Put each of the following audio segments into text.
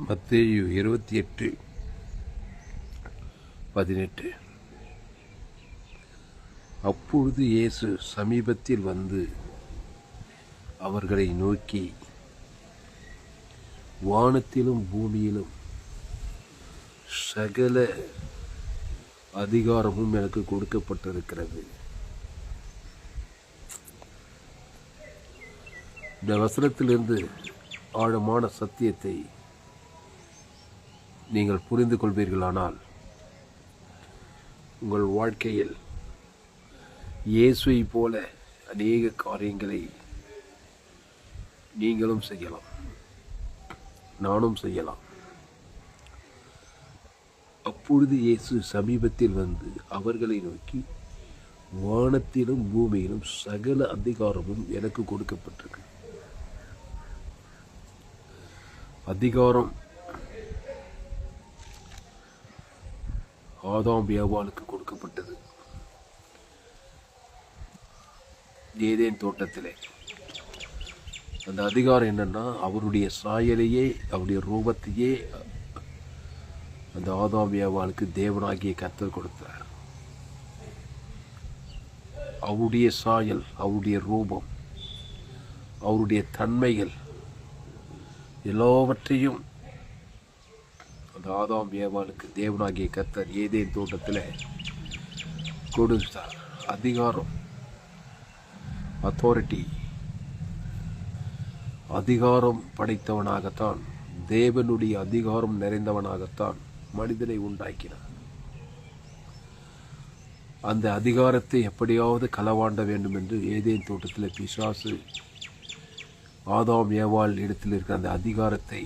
மத்தேயு 28:18. அப்பொழுது இயேசு சமீபத்தில் வந்து அவர்களை நோக்கி, வானத்திலும் பூமியிலும் சகல அதிகாரமும் எனக்கு கொடுக்கப்பட்டிருக்கிறது. இந்த வசனத்திலிருந்து ஆழமான சத்தியத்தை நீங்கள் புரிந்து கொள்வீர்களானால் உங்கள் வாழ்க்கையில் இயேசுவை போல அநேக காரியங்களை நீங்களும் செய்யலாம், நானும் செய்யலாம். அப்பொழுது இயேசு சமீபத்தில் வந்து அவர்களை நோக்கி, வானத்திலும் பூமியிலும் சகல அதிகாரமும் எனக்கு கொடுக்கப்பட்டிருக்கு. அதிகாரம் ஆதாம் ஏவாளுக்கு கொடுக்கப்பட்டது. ஏதேன் தோட்டத்திலே அந்த அதிகாரம் என்னன்னா, அவருடைய சாயலையே, அவருடைய ரூபத்தையே அந்த ஆதாம் ஏவாளுக்கு தேவனாகிய கர்த்தர் கொடுத்தார். அவருடைய சாயல், அவருடைய ரூபம், அவருடைய தன்மைகள் எல்லாவற்றையும் அந்த ஆதாம் ஏவாளுக்கு தேவனாகிய கர்த்தர் ஏதேன் தோட்டத்தில் கொடுத்தார். அதிகாரம், அத்தாரிட்டி, அதிகாரம் படைத்தவனாகத்தான், தேவனுடைய அதிகாரம் நிறைந்தவனாகத்தான் மனிதனை உண்டாக்கினார். அந்த அதிகாரத்தை எப்படியாவது களவாண்ட வேண்டும் என்று ஏதேன் தோட்டத்தில் பிசாசு ஆதாம் ஏவாள் இடத்தில் இருக்கிற அந்த அதிகாரத்தை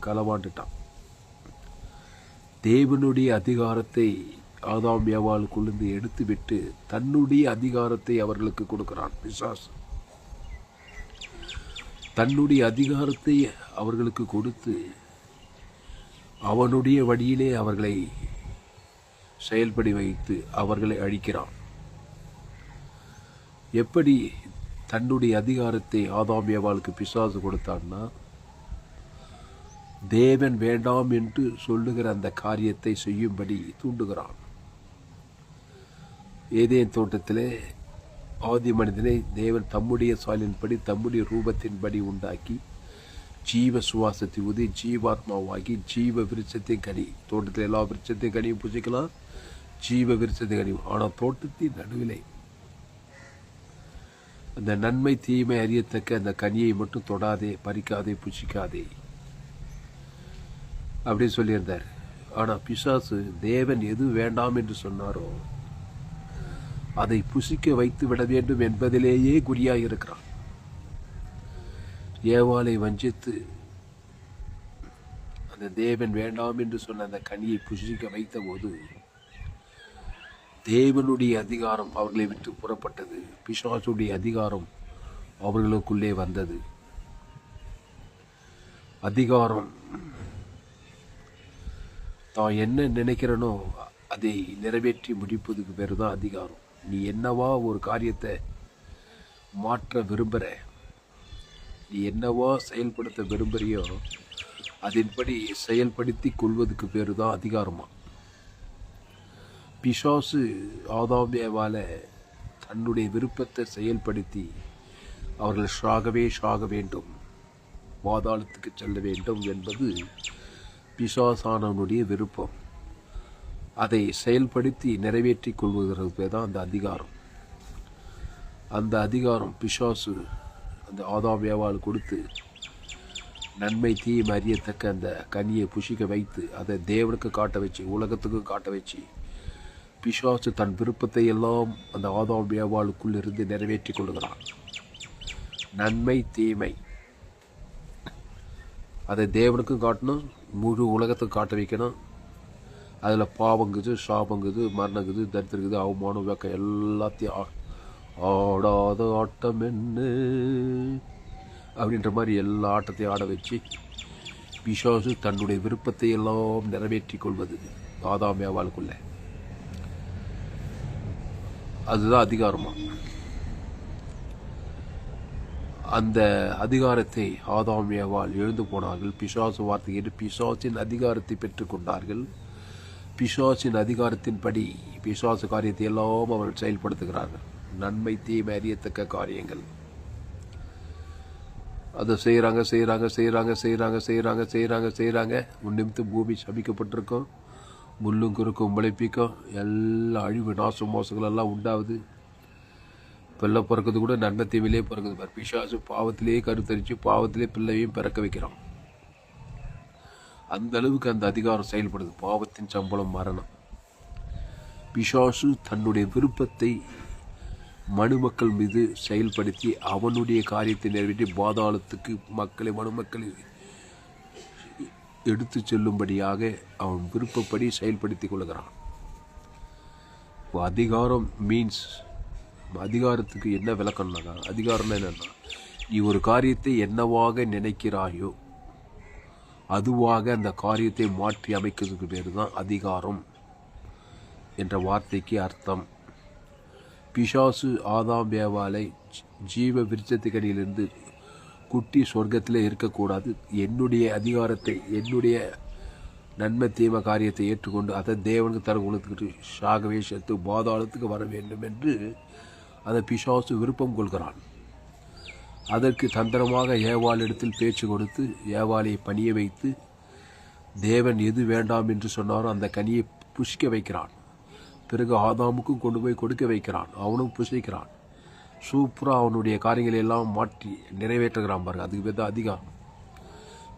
களவாண்டுட்டான். தேவனுடைய அதிகாரத்தை ஆதாம் ஏவாளுக்குள்ளிருந்து எடுத்துவிட்டு தன்னுடைய அதிகாரத்தை அவர்களுக்கு கொடுக்கிறான் பிசாசு. தன்னுடைய அதிகாரத்தை அவர்களுக்கு கொடுத்து அவனுடைய வழியிலே அவர்களை செயல்படி வைத்து அவர்களை அழிக்கிறான். எப்படி தன்னுடைய அதிகாரத்தை ஆதாம் ஏவாளுக்கு பிசாசு கொடுத்தான்னா, தேவன் வேண்டாம் என்று சொல்லுகிற அந்த காரியத்தை செய்யும்படி தூண்டுகிறான். ஏதேன் தோட்டத்திலே ஆதி மனிதனை தேவன் தம்முடைய சாயலின்படி தம்முடைய ரூபத்தின்படி உண்டாக்கி ஜீவ சுவாசத்தை ஊதி ஜீவாத்மாவாகி ஜீவ விருட்சத்தின் கனி, தோட்டத்தில் எல்லா விருட்சத்தின் கனியும் புசிக்கலாம், ஜீவ விருட்சத்தின் கனியும். ஆனால் தோட்டத்தின் நடுவிலே அந்த நன்மை தீமை அறியத்தக்க அந்த கனியை மட்டும் தொடாதே, பறிக்காதே, புசிக்காதே அப்படின்னு சொல்லியிருந்தார். ஆனால் பிசாசு தேவன் எது வேண்டாம் என்று சொன்னாரோ அதை புசிக்க வைத்து விட வேண்டும் என்பதிலேயே குறியாக இருக்கிறான். ஏவாளை வஞ்சித்து அந்த தேவன் வேண்டாம் என்று சொன்ன அந்த கனியை புசிக்க வைத்த போது தேவனுடைய அதிகாரம் அவர்களை விட்டு புறப்பட்டது. பிசாசுடைய அதிகாரம் அவர்களுக்குள்ளே வந்தது. அதிகாரம் தான் என்ன நினைக்கிறனோ அதை நிறைவேற்றி முடிப்பதுக்கு பேர் தான் அதிகாரம். நீ என்னவா ஒரு காரியத்தை மாற்ற விரும்புகிற, நீ என்னவா செயல்படுத்த விரும்புகிறியோ அதன்படி செயல்படுத்தி கொள்வதுக்கு பேர் தான் அதிகாரமா. பிசாசு ஆதாம் ஏவாளை தன்னுடைய விருப்பத்தை செயல்படுத்தி அவர்கள் சாக வேண்டும், பாதாளத்துக்கு செல்ல வேண்டும் என்பது பிசாசானவனுடைய விருப்பம். அதை செயல்படுத்தி நிறைவேற்றி கொள்வதற்கு பேர் தான் அந்த அதிகாரம். அந்த அதிகாரம் பிசாசு அந்த ஆதாம் ஏவாள் கொடுத்து நன்மை தீமை அறியத்தக்க அந்த கனியை புசிக்க வைத்து அதை தேவனுக்கு காட்ட வச்சு, உலகத்துக்கு காட்ட வச்சு, பிசாசு தன் விருப்பத்தை எல்லாம் அந்த ஆதாம் ஏவாளுக்குள் இருந்து நிறைவேற்றி கொள்கிறான். நன்மை தீமை அதை தேவனுக்கும் காட்டணும், முழு உலகத்துக்கு காட்ட வைக்கணும். அதில் பாவங்குது, சாபங்குது, மரணங்குது, தரித்திருக்குது, அவமானம், வெக்கம் எல்லாத்தையும் ஆடாத ஆட்டம் என்ன அப்படின்ற மாதிரி எல்லா ஆட்டத்தையும் ஆட வச்சு பிசாசு தன்னுடைய விருப்பத்தை எல்லாம் நிறைவேற்றி கொள்வது ஆதாம் ஏவாளுக்குள்ள. அதுதான் அதிகாரமா. அந்த அதிகாரத்தை ஆதாம் ஏவாள் எழுந்து போனார்கள். பிசாசு வார்த்தை கேட்டு பிசாசின் அதிகாரத்தை பெற்றுக்கொண்டார்கள். பிசாசின் அதிகாரத்தின்படி பிசாசு காரியத்தை எல்லாம் அவர்கள் செயல்படுத்துகிறார்கள். நன்மை தீமை அறியத்தக்க காரியங்கள் அதை செய்கிறாங்க. நிமித்தம் பூமி சபிக்கப்பட்டிருக்கும். முள்ளும் குறுக்கும் முளைப்பிக்கும். எல்லா அழிவு நாசம் மோசங்கள் எல்லாம் உண்டாகுது. பிள்ளை பிறக்கிறது கூட நன்மை தீமையிலே பிறக்குது. பிசாசு பாவத்திலேயே கருத்தரித்து பாவத்திலே பிள்ளையும் பிறக்க வைக்கிறான். அந்த அளவுக்கு அந்த அதிகாரம் செயல்படுது. பாவத்தின் சம்பளம் மரணம். பிசாசு தன்னுடைய விருப்பத்தை மனுமக்கள் மீது செயல்படுத்தி அவனுடைய காரியத்தை நிறைவேற்றி பாதாளத்துக்கு மனுமக்களை எடுத்து செல்லும்படியாக அவன் விருப்பப்படி செயல்படுத்தி கொள்கிறான். அதிகாரம் மீன்ஸ், அதிகாரத்துக்கு என்ன விளக்கம்னாக்கா, அதிகாரம் என்னன்னா, நீ ஒரு காரியத்தை என்னவாக நினைக்கிறாயோ அதுவாக அந்த காரியத்தை மாற்றி அமைக்கிறதுக்கு பேர் தான் அதிகாரம் என்ற வார்த்தைக்கு அர்த்தம். பிசாசு ஆதாம் ஏவாளை ஜீவ விருட்சத்துக்கடியிலிருந்து குட்டி சொர்க்கத்தில் இருக்கக்கூடாது, என்னுடைய அதிகாரத்தை என்னுடைய நன்மை தீமை காரியத்தை ஏற்றுக்கொண்டு அதை தேவனுக்கு தர கொடுத்துக்கிட்டு சாகவே செத்து பாதாளத்துக்கு வர வேண்டும் என்று அதை பிசாசு விருப்பம் கொள்கிறான். அதற்கு தந்திரமாக ஏவாள் இடத்தில் பேச்சு கொடுத்து ஏவாளை பணிய வைத்து தேவன் எது வேண்டாம் என்று சொன்னாரோ அந்த கனியை புசிக்க வைக்கிறான். பிறகு ஆதாமுக்கும் கொண்டு போய் கொடுக்க வைக்கிறான். அவனும் புசிக்கிறான். சூப்பராக அவனுடைய காரியங்களை எல்லாம் மாற்றி நிறைவேற்றுகிறான் பாருங்க. அதுக்கு பேர் தான் அதிகாரம்.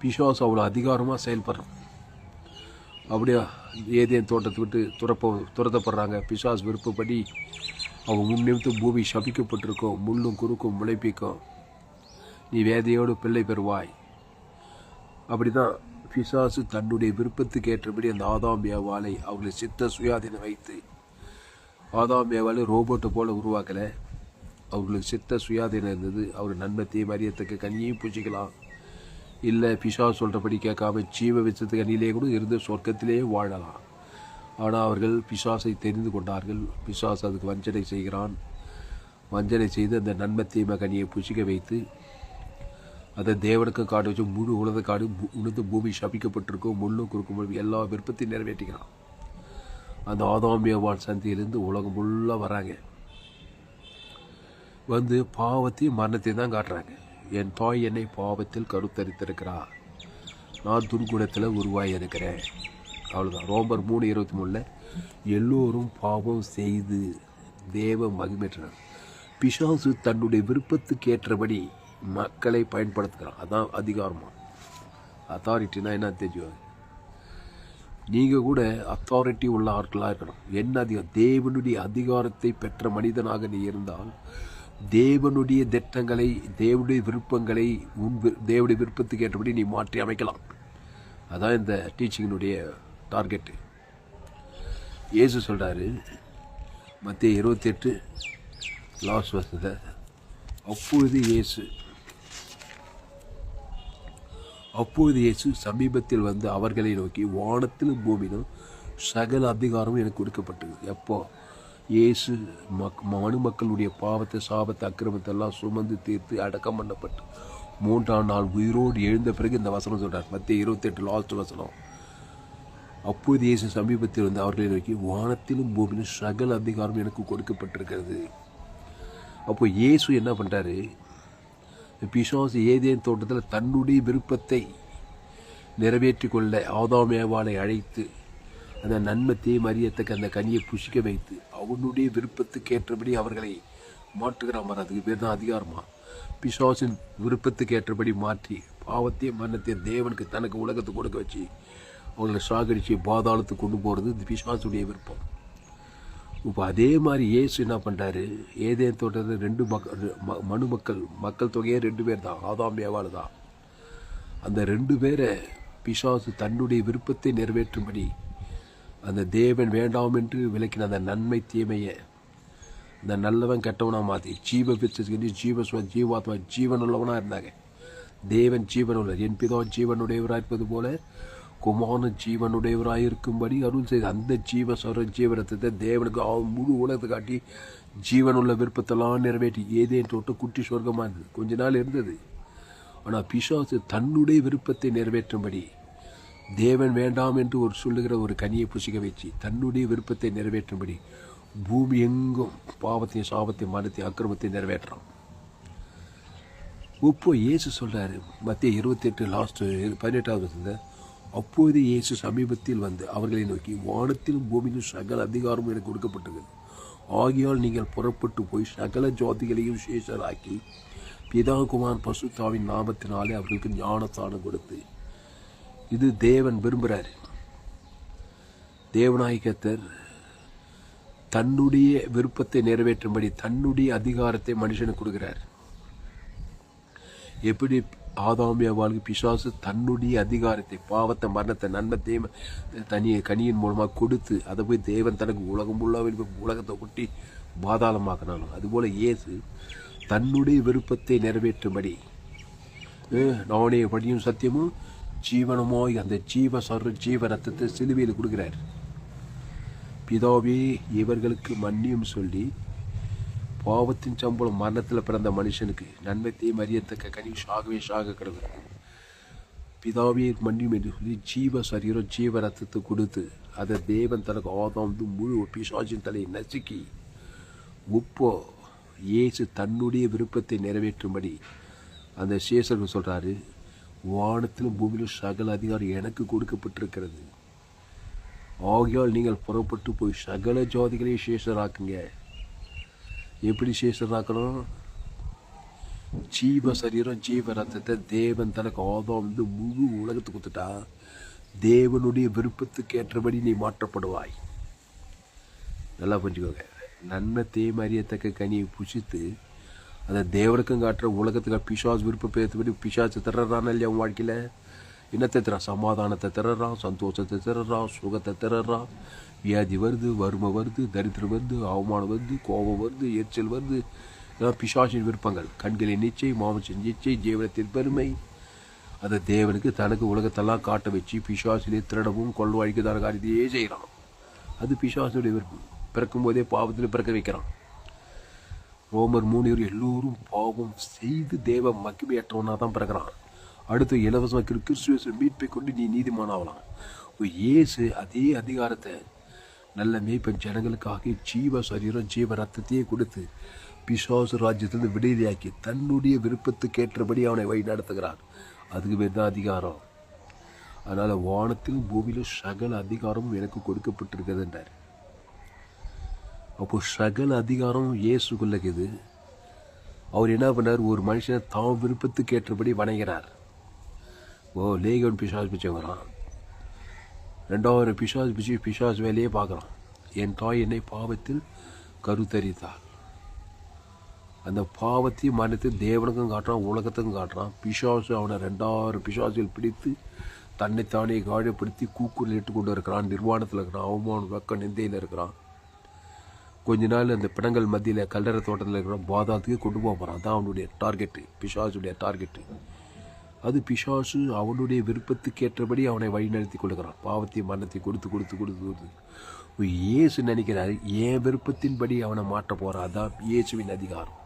பிசாசு அவ்வளோ அதிகாரமாக செயல்படுறான். அப்படியே ஏதேன் தோட்டத்தை விட்டு துரத்தப்படுறாங்க. பிசாசு விருப்பப்படி அவன் முன்னிமித்து பூமி சபிக்கப்பட்டிருக்கும். முள்ளும் குறுக்கும் முளைப்பிக்கும். நீ வேதையோடு பிள்ளை பெறுவாய். அப்படி தான் பிசாசு தன்னுடைய விருப்பத்துக்கு ஏற்றபடி அந்த ஆதாம் ஏவாளை அவர்களை சித்த சுயாதீனம் வைத்து, ஆதாம் ஏவாளை ரோபோட்டை போல் உருவாக்கலை. அவர்களுக்கு சித்த சுயாதீனம் இருந்தது. அவர் நன்மை தீமை அறியத்தக்க கனியையும் பூச்சிக்கலாம். இல்லை பிசாசு சொல்கிறபடி கேட்காம ஜீவ விருட்சத்து கனியிலே கூட இருந்து சொர்க்கத்திலேயே வாழலாம். ஆனால் அவர்கள் பிசாசை தெரிந்து கொண்டார்கள். பிசாசு அதுக்கு வஞ்சனை செய்கிறான். வஞ்சனை செய்து அந்த நன்மை தீமை கனியை புசிக்க வைத்து அதை தேவனுக்கு காடு வச்சு முழு உலக காடு உணர்ந்து பூமி சபிக்கப்பட்டிருக்கும். முள்ளும் குறுக்கும் எல்லா விருப்பத்தையும் நிறைவேற்றிக்கிறான். அந்த ஆதாம் ஏவாள் சந்தியிலிருந்து உலகம் ஃபுல்லாக வராங்க. வந்து பாவத்தையும் மரணத்தையும் தான் காட்டுறாங்க. என் தாய் என்னை பாவத்தில் கருத்தரித்திருக்கிறார், நான் துர்குணத்தில் உருவாகி இருக்கிறேன். அவ்வளோதான். ரோமர் 3:23 எல்லோரும் பாவம் செய்து தேவ மகிமையினர். பிசாசு தன்னுடைய விருப்பத்துக்கு ஏற்றபடி மக்களை பயன்படுத்துகிறான். அதான் அதிகாரமா. அத்தாரிட்டினா என்ன தெரிஞ்சுவாங்க. நீங்கள் கூட அத்தாரிட்டி உள்ள ஆட்களாக இருக்கணும். என்ன அதிகாரம்? தேவனுடைய அதிகாரத்தை பெற்ற மனிதனாக நீ இருந்தால் தேவனுடைய திட்டங்களை தேவனுடைய விருப்பங்களை தேவனுடைய விருப்பத்துக்கு ஏற்றபடி நீ மாற்றி அமைக்கலாம். அதான் இந்த டீச்சிங்கினுடைய டார்கெட்டு. இயேசு சொல்கிறாரு மத்தேயு 28 லாஸ்ட் வருஷத்தில், அப்பொழுது இயேசு சமீபத்தில் வந்து அவர்களை நோக்கி, வானத்திலும் பூமியிலும் சகல அதிகாரமும் எனக்கு கொடுக்கப்பட்டது. எப்போ? இயேசு மனுமக்களுடைய பாவத்தை சாபத்தை அக்கிரமத்தை எல்லாம் சுமந்து தீர்த்து அடக்கம் பண்ணப்பட்டு 3ஆம் நாள் உயிரோடு எழுந்த பிறகு இந்த வசனம் சொல்கிறார். மத்தேயு 28 லாஸ்ட் வசனம். அப்போது இயேசு சமீபத்தில் வந்து அவர்களை நோக்கி, வானத்திலும் பூமியிலும் சகல அதிகாரம் எனக்கு கொடுக்கப்பட்டிருக்கிறது. அப்போ இயேசு என்ன பண்ணுறாரு? பிசாசு ஏதேன் தோட்டத்தில் தன்னுடைய விருப்பத்தை நிறைவேற்றி கொள்ள ஆதாம் ஏவாளை அழைத்து அந்த நன்மை தீமை அறியத்தக்க அந்த கனியை புசிக்க வைத்து அவனுடைய விருப்பத்துக்கு ஏற்றபடி அவர்களை மாற்றுகிறான். அதுக்கு பேர் தான் அதிகாரமா. பிசாசின் விருப்பத்துக்கு ஏற்றபடி மாற்றி பாவத்தையும் மரணத்தையும் தேவனுக்கு தனக்கு உலகத்தை கொடுக்க வச்சு அவங்களை சாகடிச்சு பாதாளத்துக்கு கொண்டு போகிறது இந்த பிசாசுடைய விருப்பம். இப்போ அதே மாதிரி இயேசு என்ன பண்ணுறாரு? ஏதேன் தோட்டத்தில் 2 மக்கள் தொகையே 2 பேர் தான், ஆதாம் ஏவாள் தான். அந்த 2 பேரை பிசாசு தன்னுடைய விருப்பத்தை நிறைவேற்றும்படி அந்த தேவன் வேண்டாம் என்று விளக்கின அந்த நன்மை தீமையை இந்த நல்லவன் கெட்டவனாக மாற்றி ஜீவ விருட்சத்துக்கு ஜீவாத்மா ஜீவனுள்ளவனாக இருந்தாங்க. தேவன் ஜீவனுள்ள, என் பிதா ஜீவனுடையவராக இருப்பது போல குமாரன் ஜீவனுடையவராயிருக்கும்படி அருள் செய்து அந்த ஜீவரத்தை தேவனுக்கு முழு உலகத்தை காட்டி ஜீவனுள்ள விருப்பத்தெல்லாம் நிறைவேற்றி ஏதேன் தோட்டம் குட்டி சொர்க்கமாக இருந்தது. கொஞ்ச நாள் இருந்தது. ஆனால் பிசாசு தன்னுடைய விருப்பத்தை நிறைவேற்றும்படி தேவன் வேண்டாம் என்று சொல்லுகிற ஒரு கனியை புசிக்க வச்சு தன்னுடைய விருப்பத்தை நிறைவேற்றும்படி பூமி எங்கும் பாவத்தையும் சாபத்தையும் மனத்தையும் அக்கிரமத்தை நிறைவேற்றான். இப்போ இயேசு சொல்றாரு மத்திய 28 லாஸ்ட் 18வது, அப்போது இயேசு சமீபத்தில் வந்து அவர்களை நோக்கி, வானத்திலும் பூமியிலும் சகல அதிகாரமும் எனக்கு கொடுக்கப்பட்டது. ஆகியால் நீங்கள் புறப்பட்டு போய் சகல ஜாதிகளையும் சேஷராக்கி பிதா குமாரன் பசுத்தாவின் நாமத்தினாலே அவர்களுக்கு ஞானஸ்தானம் கொடுத்து. இது தேவன் விரும்புகிறார். தேவநாயகத்தர் தன்னுடைய விருப்பத்தை நிறைவேற்றும்படி தன்னுடைய அதிகாரத்தை மனுஷனுக்கு கொடுக்கிறார். எப்படி ஆதாமிய வாழ்க்கை பிசாசு தன்னுடைய அதிகாரத்தை பாவத்தை மரணத்தை நன்மத்தையும் கனியின் மூலமாக கொடுத்து அதை போய் தேவன் தனக்கு உலகம் உலகத்தை ஒட்டி பாதாளமாக்கினாலும் அதுபோல இயேசு தன்னுடைய விருப்பத்தை நிறைவேற்றும்படி நானே படியும் சத்தியமும் ஜீவனமாய் அந்த ஜீவ ரத்தத்தை சிலுவையில் கொடுக்கிறார். பிதாவே இவர்களுக்கு மன்னியும் சொல்லி பாவத்தின் சம்பளம் மரணத்தில் பிறந்த மனுஷனுக்கு நன்மைத்தையும் அறியத்தக்க கனி சாக கிடக்கு. பிதாவே மன்னியும் என்று சொல்லி ஜீவ ரத்தத்தை கொடுத்து அதை தேவன் தனக்கு ஆதாம் முழு பிசாசின் தலையை நசுக்கி உப்போ இயேசு தன்னுடைய விருப்பத்தை நிறைவேற்றும்படி அந்த சேஷர்கள் சொல்கிறாரு, வானத்திலும் பூமியிலும் சகல அதிகாரம் எனக்கு கொடுக்கப்பட்டிருக்கிறது. ஆகியால் நீங்கள் புறப்பட்டு போய் சகல ஜாதிகளையும் சேஷராக்குங்க. எப்படி சேஷராக்கணும்? ஜீவ ரத்தத்தை தேவன் தனக்கு ஆதாம் முழு உலகத்துக்கு கொடுத்துட்டா தேவனுடைய விருப்பத்துக்கு ஏற்றபடி நீ மாற்றப்படுவாய். நல்லா புரிஞ்சுக்கோங்க. நன்மை தேமறியத்தக்க கனியை புசித்து அதை தேவனுக்கும் காட்டுற உலகத்துக்கு பிசாசு விருப்பப்படி பிசாசு திறறான் இல்லையா? அவன் வாழ்க்கையில் என்னத்தை திறான்? சமாதானத்தை திறறான், சந்தோஷத்தை திறறான், சுகத்தை திறறான். வியாதி வருது, வறுமை வருது, தரித்திரம் வருது, அவமானம் வருது, கோபம் வருது, எரிச்சல் வருது. இதெல்லாம் பிசாசின் விருப்பங்கள். கண்களின் நிச்சை, மாமசின் நிச்சை, ஜீவனத்தின் பெருமை. அதை தேவனுக்கு தனக்கு உலகத்தெல்லாம் காட்ட வச்சு பிசாசிலே திருடவும் கொள்வாய்க்குதான காரியத்தையே செய்கிறான். அது பிசாசுடைய விருப்பம். பிறக்கும் போதே பாவத்தில் பிறக்க வைக்கிறான். ரோமர் 3 எல்லோரும் பாவம் செய்து தேவ மகிமையற்றவனாக தான் பிறக்கிறான். அடுத்து இலவசமாக கிறிஸ்துவை மீட்பை கொண்டு நீ நீதிமானாகலாம். இயேசு அதே அதிகாரத்தை நல்ல மேய்ப்பன் ஜனங்களுக்காக ஜீவ ரத்தத்தையே கொடுத்து பிசாசு ராஜ்யத்திலிருந்து விடுதலையாக்கி தன்னுடைய விருப்பத்துக்கு ஏற்றபடி அவனை வழி நடத்துகிறான். அதுக்கு பேர் தான் அதிகாரம். அதனால் வானத்திலும் பூமியிலும் சகல அதிகாரமும் எனக்கு கொடுக்கப்பட்டிருக்கிறது என்றார். அப்போ சகல அதிகாரம் இயேசுக்குள்ளது. அவர் என்ன பண்ணார்? ஒரு மனுஷனை தான் விருப்பத்துக்கு ஏற்றபடி வணங்கிறார். லேகன் பிசாசு பிச்சைங்கிறான். 2,000 பிசாசு வேலையே பார்க்குறான். என் தாய் என்னை பாவத்தில் கருத்தரித்தாள். அந்த பாவத்தையும் மரணத்தை தேவனுக்கும் காட்டுறான், உலகத்துக்கும் காட்டுறான். பிசாசு அவனை 2,000 பிசாசுகள் பிடித்து தன்னைத்தானே காயப்படுத்தி கூக்குரல் இட்டு கொண்டு இருக்கிறான். நிர்வாணத்தில் இருக்கிறான், அவமானம் வெக்க நிந்தையில் இருக்கிறான். கொஞ்ச நாள் அந்த பிணங்கள் மத்தியில் கல்லறை தோட்டத்தில் இருக்கிற பாதாத்துக்கு கொண்டு போக போகிறான். அதான் அவனுடைய டார்கெட்டு, பிசாசுடைய டார்கெட்டு. அது பிசாசு அவனுடைய விருப்பத்துக்கு ஏற்றபடி அவனை வழிநடத்தி கொடுக்குறான். பாவத்தையும் மரணத்தை கொடுத்து இயேசு நினைக்கிறாரு என் விருப்பத்தின்படி அவனை மாற்ற போகிறான். அதான் இயேசுவின் அதிகாரம்.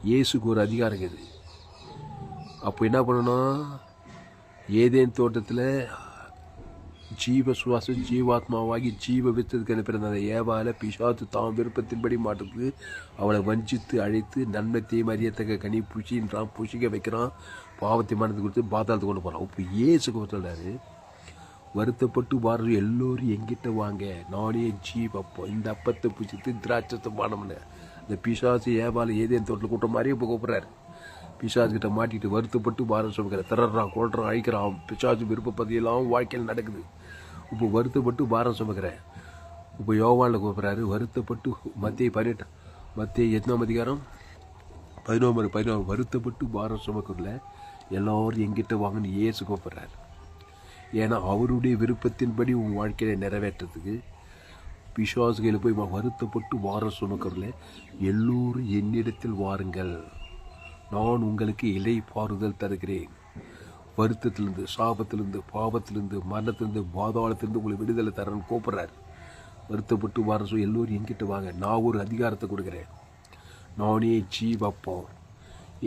இயேசுக்கு ஒரு அதிகாரம் இது. அப்போ என்ன பண்ணணும்? ஏதேன் தோட்டத்தில் ஜீவ சுவாசம் ஜீவாத்மாவாகி ஜீவ வித்ததுக்கு அனுப்பியிருந்த அந்த ஏவால பிசாசு தான் விருப்பத்தின்படி மாட்டுக்கு அவளை வஞ்சித்து அழைத்து நன்மத்தையும் அறியத்தக்க கனி புசின்றான், புசிக்க வைக்கிறான், பாவத்தை மனது கொடுத்து பாதாளத்துக்கு கொண்டு போகிறான். இப்போ ஏசுக்கு சொல்கிறாரு, வருத்தப்பட்டு வார எல்லோரும் எங்கிட்ட வாங்க, நானே ஜீவப்போ இந்த அப்பத்தை புசித்து திராட்சத்தை பானம்னு இந்த பிசாசு ஏவால ஏதேன் தோட்டத்தில் கூட்டம் மாதிரியே இப்போ கூப்பிட்றாரு. பிசாசுக்கிட்ட மாட்டிட்டு வருத்தப்பட்டு பாரம் சுமக்கிற திறறான், கொள்றான், அழிக்கிறான். பிசாசு விருப்பப்பதியெல்லாம் வாழ்க்கையில் நடக்குது. இப்போ வருத்தப்பட்டு பாரம் சுமக்கிறேன். இப்போ யோவானில் கூப்பிட்றாரு, வருத்தப்பட்டு மத்திய 8ஆம் அதிகாரம் 11 வருத்தப்பட்டு பாரம் சுமக்கல எல்லோரும் எங்கிட்ட வாங்கன்னு இயேசு கூப்பிட்றாரு. ஏன்னா அவருடைய விருப்பத்தின்படி உன் வாழ்க்கையை நிறைவேற்றத்துக்கு பிசாசுகளை போய் வருத்தப்பட்டு பாரம் சுமக்கல எல்லோரும் என்னிடத்தில் வாருங்கள், நான் உங்களுக்கு இலை பாறுதல் தருகிறேன். வருத்தத்திலிருந்து, சாபத்திலிருந்து, பாவத்திலிருந்து, மரணத்திலிருந்து, பாதாளத்திலிருந்து உங்களை விடுதலை தரன்னு கூப்பிட்றாரு. வருத்தப்பட்டு வர எல்லோரும் என்கிட்ட வாங்க, நான் ஒரு அதிகாரத்தை கொடுக்குறேன். நானே ஜீவப்பம்.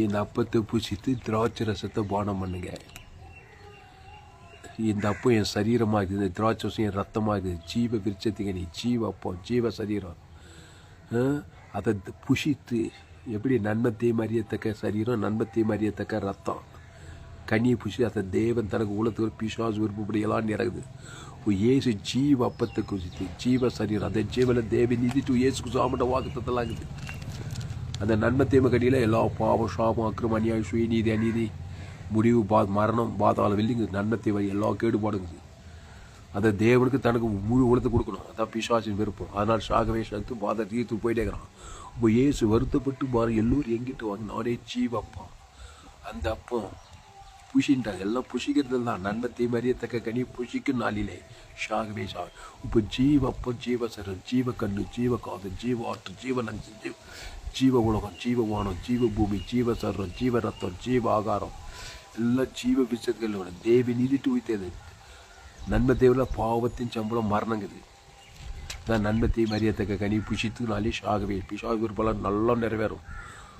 இந்த அப்பத்தை பூசித்து திராட்சை ரசத்தை பானம் பண்ணுங்க. இந்த அப்பம் என் சரீரமாக இருக்குது, இந்த திராட்சை என் ரத்தமாக இருக்குது. ஜீவ விருட்சத்துக்கு நீ ஜீவப்பம், ஜீவ சரீரம். அதை புஷித்து எப்படி நன்மத்தையும் அறியத்தக்க சரீரம், நன்மத்தையும் அறியத்தக்க ரத்தம். கனியை புஷி அதை தேவன் தனக்கு உலகத்துக்கு பிசாசு விருப்பப்படியெல்லாம் நிறகுது. ஏசு ஜீவ அப்பத்தை குசித்து ஜீவ சரீரம், அந்த ஜீவன தேவி நிதி டு ஏசுக்கு சாப்பிட்ட வாக்குத்தெல்லாம் இருக்குது. அந்த நன்மத்தேம கடியில் எல்லா பாவம், சாபம், அக்கிரம், அநியாயம், சுயநீதி, அநீதி, முடிவு, மரணம், பாதாள வெள்ளிங்க, நன்மத்தேவை எல்லா கேடுபாடுங்குது. அதை தேவனுக்கு தனக்கு முழு உலகத்தை கொடுக்கணும். அதான் பிசாசின் விருப்பம். அதனால் சாகவே சத்து பாத தீர்த்து போயிட்டே இருக்கிறான். இப்போ ஏசு வருத்தப்பட்டு பாரு, எல்லோரும் எங்கிட்டு வாங்க, நானே ஜீவப்பா. அந்த அப்பம் புஷின்றாங்க, எல்லாம் புஷிக்கிறது தான். நன்மத்தை மறியத்தக்க கனி புஷிக்கும் நாளிலே ஷாகவே ஷா. இப்போ ஜீவப்பம், ஜீவசரம், ஜீவ கண்ணு, ஜீவ காது, ஜீவ ஆற்று, ஜீவ நஞ்சு, ஜீவ உலகம், ஜீவ வானம், ஜீவ பூமி, ஜீவ சரம், ஜீவ ரத்தம், ஜீவ ஆகாரம், எல்லாம் ஜீவ விஷயத்துகள் தேவி நீதிட்டு உயிர்த்தது. நன்மை தேவையில் பாவத்தின் சம்பளம் மரணங்குது. தான் நன்மத்தை மறியத்தக்க கனி புஷித்து நாளே ஷாகவே. பிசாசு விருப்பம் நல்லா நிறைவேறும்.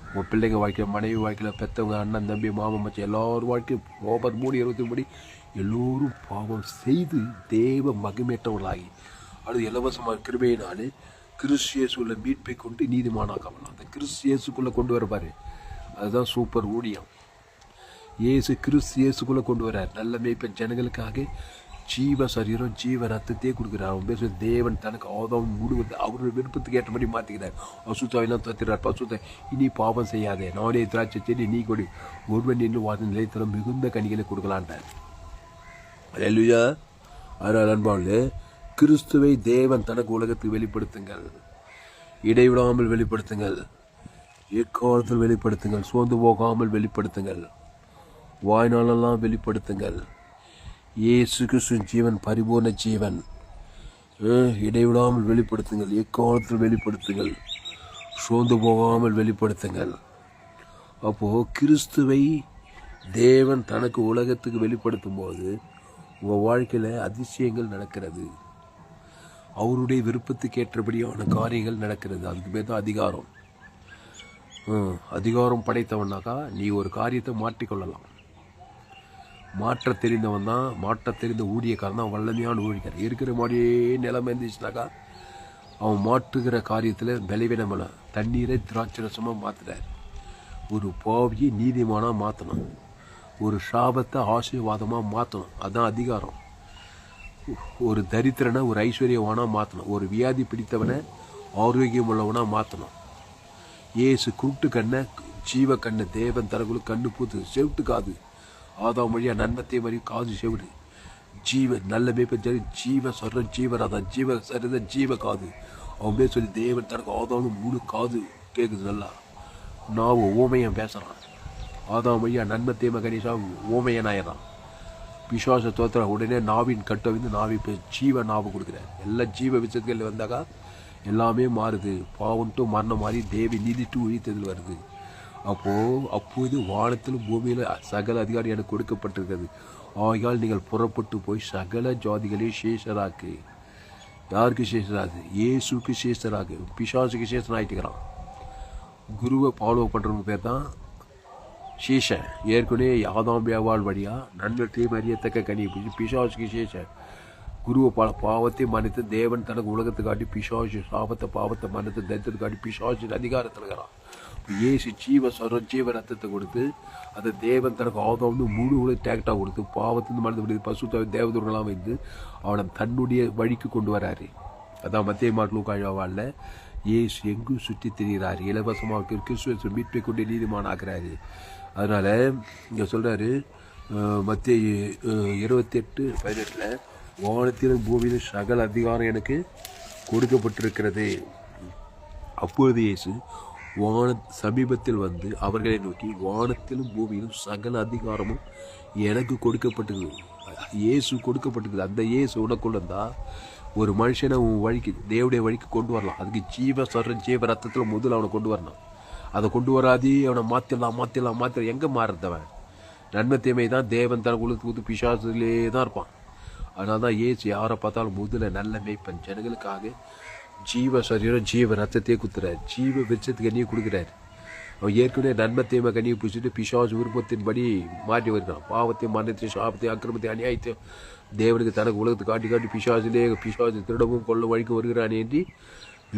உங்கள் பிள்ளைங்க வாழ்க்கையில், மனைவி வாழ்க்கையில், பெற்றவங்க, அண்ணன், தம்பி, மாமன், மச்சான் எல்லாரும் வாழ்க்கையும் ரோபர் 3:23 எல்லோரும் பாவம் செய்து தேவ மகிமேற்றவர்களாகி அது இலவசமாக கிருபையினாலே கிறிஸ்தியேசுக்குள்ள மீட்பை கொண்டு நீதிமானாக்கலாம். அந்த கிறிஸ்தியேசுக்குள்ளே கொண்டு வரப்பாரு. அதுதான் சூப்பர் ஊழியம். ஏசு கிறிஸ்தியேசுக்குள்ளே கொண்டு வர்றார். நல்ல மேய்ப்பன் ஜனங்களுக்காக ஜீவ சரீரம், ஜீவ ரத்தத்தையே கொடுக்குறார். அவன் பேச தேவன் தனக்கு ஆதாம் முழுவது அவருடைய விருப்பத்துக்கு ஏற்ற மாதிரி மாற்றிக்கிறார். அசுத்தாவெல்லாம் தத்துறார். பசுத்த இனி பாவம் செய்யாதே, நானே திராட்சை செடி நீ கொடி, ஒருவன் நின்று வாத நிலையத்தில் மிகுந்த கனிகளை கொடுக்கலான்ட்டார். அல்லேலூயா. அதனால் அன்பாளே, கிறிஸ்துவை தேவன் தனக்கு உலகத்துக்கு வெளிப்படுத்துங்கள். இடைவிடாமல் வெளிப்படுத்துங்கள். எக்காலத்தில் வெளிப்படுத்துங்கள். சோர்ந்து போகாமல் வெளிப்படுத்துங்கள். வாய்நாளெல்லாம் வெளிப்படுத்துங்கள். இயேசு கிறிஸ்து ஜீவன், பரிபூர்ண ஜீவன். இடைவிடாமல் வெளிப்படுத்துங்கள். எக்காலத்தில் வெளிப்படுத்துங்கள். சோர்ந்து போகாமல் வெளிப்படுத்துங்கள். அப்போது கிறிஸ்துவை தேவன் தனக்கு உலகத்துக்கு வெளிப்படுத்தும் போது உங்கள் வாழ்க்கையில் அதிசயங்கள் நடக்கிறது. அவருடைய விருப்பத்துக்கு ஏற்றபடியான காரியங்கள் நடக்கிறது. அதுக்கு பேர் தான் அதிகாரம். அதிகாரம் படைத்தவனாக்கா நீ ஒரு காரியத்தை மாற்றிக்கொள்ளலாம். மாற்ற தெரிந்தவன் தான், மாற்ற தெரிந்த ஊழியக்காரன் தான் வல்லமையான ஊழியக்காரன். இருக்கிற மாதிரியே நிலைமை இருந்துச்சுனாக்கா அவன் மாற்றுகிற காரியத்தில் பலவீனமில்லை. தண்ணீரை திராட்சரசமாக மாற்றுறார். ஒரு பாவியை நீதிமானாக மாற்றணும். ஒரு சாபத்தை ஆசீர்வாதமாக மாற்றணும். அதுதான் அதிகாரம். ஒரு தரித்திரனை ஒரு ஐஸ்வர்யவானாக மாற்றணும். ஒரு வியாதி பிடித்தவனை ஆரோக்கியம் உள்ளவனாக மாற்றணும். ஏசு குருட்டு கண்ணை ஜீவ கண்ணை தேவன் தரக்குள்ள கண்ணு பூத்து செவிட்டு காது. ஆதாம் வழியாக நன்மத்தை மாதிரி காது செவிடு. ஜீவ நல்ல மேய்ப்ப ஜீவ சொல்ற ஜீவராதான் ஜீவ சரித ஜீவ காது. அவன் சொல்லி தேவன் தனக்கு ஆதாம் முழு காது கேட்குது. நல்லா நான் ஓமையன் பேசுகிறான். ஆதாம் வழியாக நன்மத்தை மகனீஷா ஓமையன் ஆயிடறான். விசுவாச தோத்திர உடனே நாவின் கட்டை வந்து நாவி ஜீவ நாவு கொடுக்குறேன். எல்லாம் ஜீவ விஷயத்துகளில் வந்தாக்கா எல்லாமே மாறுது. பாவன்ட்டு மரணம் மாறி தேவி நீதிட்டு உயிர்த்ததில் வருது. அப்போது வானத்திலும் பூமியில் சகல அதிகாரம் எனக்கு கொடுக்கப்பட்டிருக்கிறது. ஆகையால் நீங்கள் புறப்பட்டு போய் சகல ஜாதிகளையும் சேஷராக்கு. யாருக்கு சேஷராது? இயேசுக்கு சேஷராகு. பிசாசுக்கு சேஷன் ஆகிட்டுக்கிறான். குருவை ஃபாலோ பண்ணுறவங்க பேர் தான் சேஷன். ஏற்கனவே ஆதாம் ஏவாள் வழியாக நன்மத்தை அறியத்தக்க கனி பிசாசுக்கு சேஷன். குருவை பாவத்தை மன்னித்து தேவன் தனக்கு உலகத்தை காட்டி பிசாசு சாபத்தை பாவத்தை மன்னித்து தரித்திரத்தை காட்டி பிசாசின் அதிகாரத்தில் இருக்கிறான். ஏசு ஜீவ சொல்கிற ஜீவ ரத்தத்தை கொடுத்து அதை தேவன் தனக்கு ஆதாம்னு முழு உலக டேக்டாக கொடுத்து பாவத்திலிருந்து மனித விடுது பசுத்த தேவதூர்களாக வைத்து அவனை தன்னுடைய வழிக்கு கொண்டு வராரு. அதான் மத்திய மாட்டு கழவாளில் ஏசு எங்கும் சுற்றி திரிகிறார். இலவசமாக கிறிஸ்துவ மீட்பை கொண்டு நீதிமானாக்குறாரு. அதனால் இங்கே சொல்கிறாரு மத்திய 28:18 வானத்திலும் பூமியிலும் சகல அதிகாரம் எனக்கு கொடுக்கப்பட்டிருக்கிறது. அப்பொழுது இயேசு சமீபத்தில் வந்து அவர்களை நோக்கி, வானத்திலும் பூமியிலும் சகல அதிகாரமும் எனக்கு கொடுக்கப்பட்டது. இயேசு கொடுக்கப்பட்டிருக்குது. அந்த இயேசு உனக்குள்ள இருந்தால் ஒரு மனுஷனை உன் வழிக்கு தேவடைய வழிக்கு கொண்டு வரலாம். அதுக்கு ஜீவ சொல்கிற ஜீவ ரத்தத்தில் முதல்ல அவனை கொண்டு வரணும். அதை கொண்டு வராதே அவனை மாற்றிடலாம். எங்கே மாறுறதவன்? நன்மை தீமை தான் தேவன் தனக்கு உலகத்துக்கு பிசாசுலே தான் இருப்பான். அதனால தான் ஏசு யாரை பார்த்தாலும் முதல்ல நல்ல மேய்ப்பன், ஜனங்களுக்காக ஜீவ சரீரம் ஜீவ ரத்தத்தையே குத்துறாரு, ஜீவ விருட்சத்துக்கு கண்ணியை கொடுக்குறாரு. அவன் ஏற்கனவே நன்மை தீமை கண்ணியை பிடிச்சிட்டு பிசாசு விருப்பத்தின்படி மாற்றி வருகிறான். பாவத்தையும் மரணத்தையும் சாபத்தையும் அக்கிரமத்தையும் அநியாயத்தையும் தேவனுக்கு தனக்கு உலகத்தை காட்டி காட்டி பிசாசு திருடவும் கொள்ள வழிக்கு வருகிறான் என்று